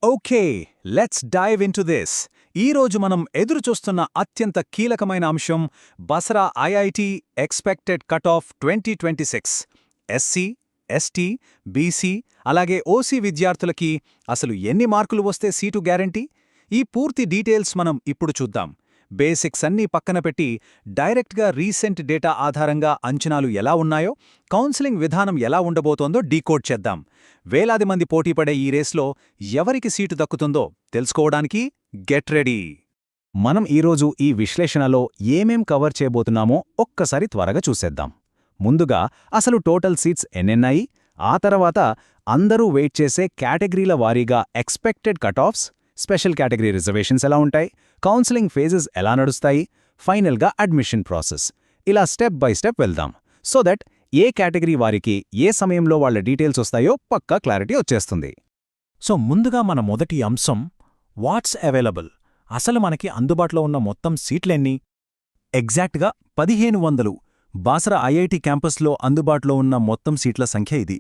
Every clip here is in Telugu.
Okay, let's dive into this. ఈరోజు మనం ఎదురుచూస్తున్న అత్యంత కీలకమైన అంశం Basara IIT expected cut off 2026. SC, ST, BC అలాగే ఓసీ విద్యార్థులకి అసలు ఎన్ని మార్కులు వస్తే సీటు గ్యారంటీ? ఈ పూర్తి డీటెయిల్స్ మనం ఇప్పుడు చూద్దాం. బేసిక్స్ అన్నీ పక్కన పెట్టి డైరెక్ట్గా రీసెంట్ డేటా ఆధారంగా అంచనాలు ఎలా ఉన్నాయో, కౌన్సిలింగ్ విధానం ఎలా ఉండబోతోందో డీకోడ్ చేద్దాం. వేలాది మంది పోటీపడే ఈ రేస్లో ఎవరికి సీటు దక్కుతుందో తెలుసుకోవడానికి గెట్ రెడీ. మనం ఈరోజు ఈ విశ్లేషణలో ఏమేం కవర్ చేయబోతున్నామో ఒక్కసారి త్వరగా చూసేద్దాం. ముందుగా అసలు టోటల్ సీట్స్ ఎన్నెన్నాయి, ఆ తర్వాత అందరూ వెయిట్ చేసే కేటగిరీల వారీగా expected cut offs, special category reservations ఎలా ఉంటాయి, కౌన్సిలింగ్ ఫేజెస్ ఎలా నడుస్తాయి, ఫైనల్గా అడ్మిషన్ ప్రాసెస్. ఇలా స్టెప్ బై స్టెప్ వెళ్దాం. సో దట్ ఏ కేటగిరీ వారికి ఏ సమయంలో వాళ్ల డీటెయిల్స్ వస్తాయో పక్కా క్లారిటీ వచ్చేస్తుంది. సో ముందుగా మన మొదటి అంశం వాట్స్ అవైలబుల్. అసలు మనకి అందుబాటులో ఉన్న మొత్తం సీట్లెన్ని? ఎగ్జాక్ట్గా 1500 బాసరా ఐఐటి క్యాంపస్లో అందుబాటులో ఉన్న మొత్తం సీట్ల సంఖ్య ఇది.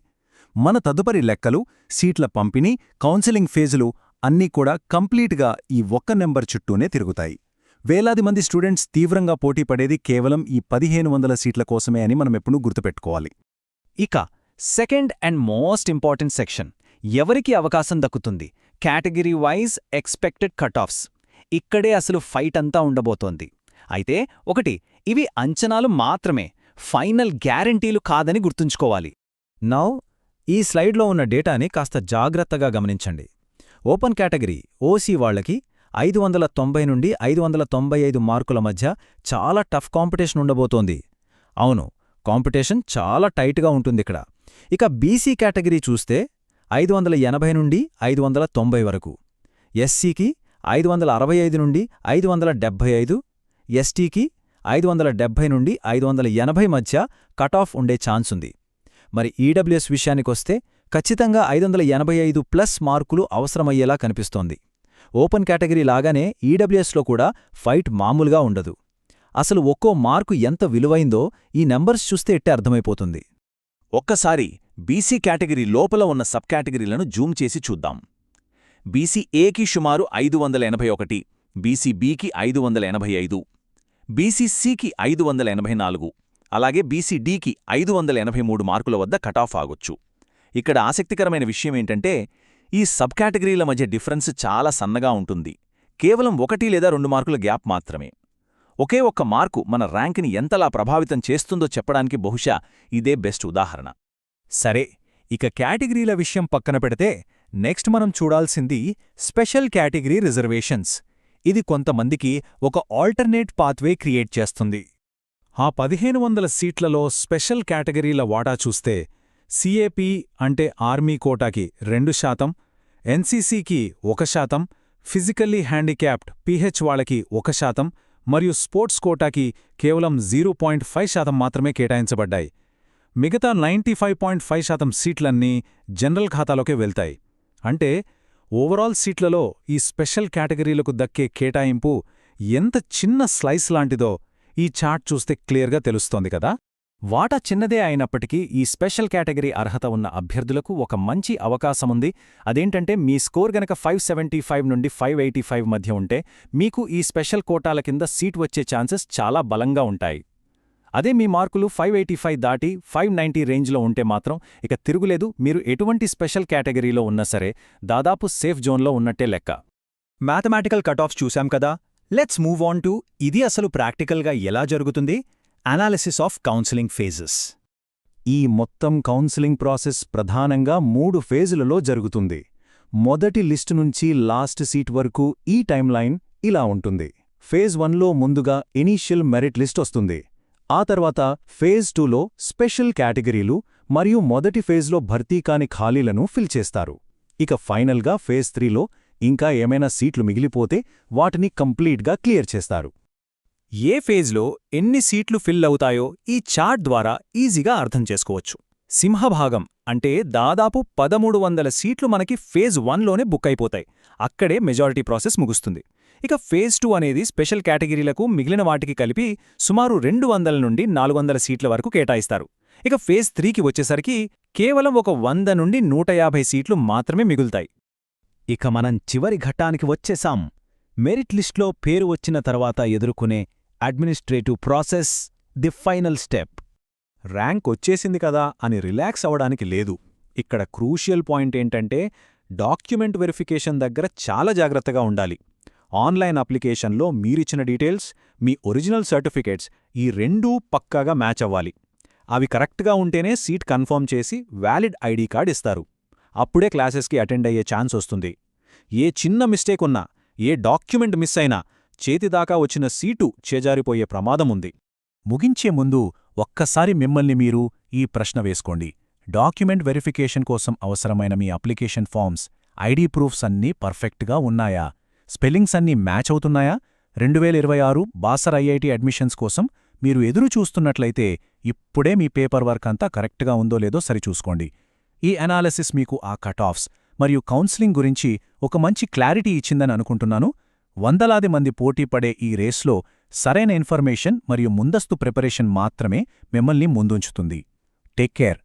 మన తదుపరి లెక్కలు, సీట్ల పంపిణీ, కౌన్సిలింగ్ ఫేజులు అన్నీ కూడా కంప్లీట్గా ఈ ఒక్క నెంబర్ చుట్టూనే తిరుగుతాయి. వేలాది మంది స్టూడెంట్స్ తీవ్రంగా పోటీపడేది కేవలం ఈ 1500 సీట్ల కోసమే అని మనమెప్పుడూ గుర్తుపెట్టుకోవాలి. ఇక second and most important section, ఎవరికి అవకాశం దక్కుతుంది, category wise expected cut offs. ఇక్కడే అసలు ఫైట్ అంతా ఉండబోతోంది. అయితే ఒకటి, ఇవి అంచనాలు మాత్రమే, ఫైనల్ గ్యారంటీలు కాదని గుర్తుంచుకోవాలి. నౌ ఈ స్లైడ్లో ఉన్న డేటాని కాస్త జాగ్రత్తగా గమనించండి. ఓపెన్ కేటగిరీ ఓసీ వాళ్లకి 590 నుండి 595 మార్కుల మధ్య చాలా టఫ్ కాంపిటీషన్ ఉండబోతోంది. అవును, కాంపిటీషన్ చాలా టైట్గా ఉంటుందిక్కడ. ఇక బీసీ కేటగిరీ చూస్తే 580 నుండి 590 వరకు, ఎస్సీకి 565 నుండి 575, ఎస్టీకి 570 నుండి 580 మధ్య కట్ ఆఫ్ ఉండే ఛాన్సుంది. మరి ఈడబ్ల్యూఎస్ విషయానికొస్తే ఖచ్చితంగా 585+ మార్కులు అవసరమయ్యేలా కనిపిస్తోంది. ఓపెన్ కేటగిరీ లాగానే ఈడబ్ల్యూఎస్లో కూడా ఫైట్ మామూలుగా ఉండదు. అసలు ఒక్కో మార్కు ఎంత విలువైందో ఈ నెంబర్స్ చూస్తే ఇట్టే అర్థమైపోతుంది. ఒక్కసారి బీసీ కేటగిరీ లోపల ఉన్న సబ్ కేటగిరీలను జూమ్ చేసి చూద్దాం. బీసీ ఏకి సుమారు 581, బీసీ బీకి 585, బీసీ సికి 584, అలాగే బీసీ డీకి 583 మార్కుల వద్ద కటాఫ్ ఆగొచ్చు. ఇక్కడ ఆసక్తికరమైన విషయమేంటంటే ఈ సబ్ కేటగిరీల మధ్య డిఫరెన్స్ చాలా సన్నగా ఉంటుంది. కేవలం 1 లేదా 2 మార్కుల గ్యాప్ మాత్రమే. ఒకే ఒక్క మార్కు మన ర్యాంక్ని ఎంతలా ప్రభావితం చేస్తుందో చెప్పడానికి బహుశా ఇదే బెస్ట్ ఉదాహరణ. సరే, ఇక కేటగిరీల విషయం పక్కన పెడితే నెక్స్ట్ మనం చూడాల్సింది స్పెషల్ కేటగిరీ రిజర్వేషన్స్. ఇది కొంతమందికి ఒక ఆల్టర్నేట్ పాత్వే క్రియేట్ చేస్తుంది. ఆ 1500 సీట్లలో స్పెషల్ కేటగిరీల వాటా చూస్తే సిఏపి అంటే ఆర్మీ కోటాకి 2%, ఎన్సీసీకి 1%, ఫిజికల్లీ హ్యాండిక్యాప్డ్ పీహెచ్ వాళ్ళకి 1% మరియు స్పోర్ట్స్ కోటాకి కేవలం 0.5% మాత్రమే కేటాయించబడ్డాయి. మిగతా 95.5% సీట్లన్నీ జనరల్ ఖాతాలోకే వెళ్తాయి. అంటే ఓవరాల్ సీట్లలో ఈ స్పెషల్ కేటగిరీలకు దక్కే కేటాయింపు ఎంత చిన్న స్లైస్ లాంటిదో ఈ చార్ట్ చూస్తే క్లియర్గా తెలుస్తోంది కదా. వాటా చిన్నదే అయినప్పటికీ ఈ స్పెషల్ కేటగిరీ అర్హత ఉన్న అభ్యర్థులకు ఒక మంచి అవకాశముంది. అదేంటంటే మీ స్కోర్ గనక 575 నుండి 585 మధ్య ఉంటే మీకు ఈ స్పెషల్ కోటాల కింద సీట్ వచ్చే ఛాన్సెస్ చాలా బలంగా ఉంటాయి. అదే మీ మార్కులు 585 దాటి 590 రేంజ్లో ఉంటే మాత్రం ఇక తిరుగులేదు, మీరు ఎటువంటి స్పెషల్ కేటగిరీలో ఉన్నా సరే దాదాపు సేఫ్ జోన్లో ఉన్నట్టే లెక్క. మ్యాథమెటికల్ కట్ ఆఫ్స్ చూశాం కదా, లెట్స్ మూవ్ ఆన్ టు ఇది అసలు ప్రాక్టికల్గా ఎలా జరుగుతుంది, అనాలిసిస్ ఆఫ్ కౌన్సిలింగ్ ఫేజెస్. ఈ మొత్తం కౌన్సిలింగ్ ప్రాసెస్ ప్రధానంగా 3 ఫేజులలో జరుగుతుంది. మొదటి లిస్టు నుంచి లాస్ట్ సీట్ వరకు ఈ టైమ్లైన్ ఇలా ఉంటుంది. ఫేజ్ 1లో ముందుగా ఇనీషియల్ మెరిట్ లిస్ట్ వస్తుంది. ఆ తర్వాత ఫేజ్ 2లో స్పెషల్ కేటగిరీలు మరియు మొదటి ఫేజ్లో భర్తీ కాని ఖాళీలను ఫిల్ చేస్తారు. ఇక ఫైనల్గా ఫేజ్ 3లో ఇంకా ఏమైనా సీట్లు మిగిలిపోతే వాటిని కంప్లీట్గా క్లియర్ చేస్తారు. ఏ ఫేజ్లో ఎన్ని సీట్లు ఫిల్ అవుతాయో ఈ చార్ట్ ద్వారా ఈజీగా అర్థం చేసుకోవచ్చు. సింహభాగం అంటే దాదాపు 1300 సీట్లు మనకి ఫేజ్ 1లోనే బుక్ అయిపోతాయి. అక్కడే మెజారిటీ ప్రాసెస్ ముగుస్తుంది. ఇక ఫేజ్ 2 అనేది స్పెషల్ కేటగిరీలకు మిగిలిన వాటికి కలిపి సుమారు 200 నుండి 400 సీట్ల వరకు కేటాయిస్తారు. ఇక ఫేజ్ 3కి వచ్చేసరికి కేవలం ఒక 100 నుండి 150 సీట్లు మాత్రమే మిగులుతాయి. ఇక మనం చివరి ఘట్టానికి వచ్చేశాం. మెరిట్ లిస్ట్లో పేరు వచ్చిన తర్వాత ఎదుర్కొనే administrative process, the final step. Rank వచ్చేసింది కదా అని రిలాక్స్ అవ్వడానికి లేదు. ఇక్కడ క్రూషియల్ పాయింట్ ఏంటంటే డాక్యుమెంట్ వెరిఫికేషన్ దగ్గర చాలా జాగ్రత్తగా ఉండాలి. ఆన్లైన్ అప్లికేషన్లో మీరిచ్చిన డీటెయిల్స్, మీ ఒరిజినల్ సర్టిఫికేట్స్ ఈ రెండూ పక్కాగా మ్యాచ్ అవ్వాలి. అవి కరెక్ట్గా ఉంటేనే సీట్ కన్ఫర్మ్ చేసి వ్యాలిడ్ ఐడి కార్డ్ ఇస్తారు. అప్పుడే క్లాసెస్కి అటెండ్ అయ్యే ఛాన్స్ వస్తుంది. ఏ చిన్న మిస్టేక్ ఉన్నా, ఏ డాక్యుమెంట్ మిస్ అయినా చేతిదాకా వచ్చిన సీటు చేజారిపోయే ప్రమాదముంది. ముగించే ముందు ఒక్కసారి మిమ్మల్ని మీరు ఈ ప్రశ్న వేసుకోండి. డాక్యుమెంట్ వెరిఫికేషన్ కోసం అవసరమైన మీ అప్లికేషన్ ఫామ్స్, ఐడి ప్రూఫ్స్ అన్నీ పర్ఫెక్ట్గా ఉన్నాయా? స్పెల్లింగ్స్ అన్నీ మ్యాచ్ అవుతున్నాయా? 2026 బాసర్ ఐఐటి అడ్మిషన్స్ కోసం మీరు ఎదురు చూస్తున్నట్లయితే ఇప్పుడే మీ పేపర్ వర్క్ అంతా కరెక్ట్గా ఉందో లేదో సరిచూసుకోండి. ఈ అనాలిసిస్ మీకు ఆ కటాఫ్స్ మరియు కౌన్సిలింగ్ గురించి ఒక మంచి క్లారిటీ ఇచ్చిందని అనుకుంటున్నాను. వందలాది మంది పోటీపడే ఈ రేస్లో సరైన ఇన్ఫర్మేషన్ మరియు ముందస్తు ప్రిపరేషన్ మాత్రమే మిమ్మల్ని ముందుంచుతుంది. Take care.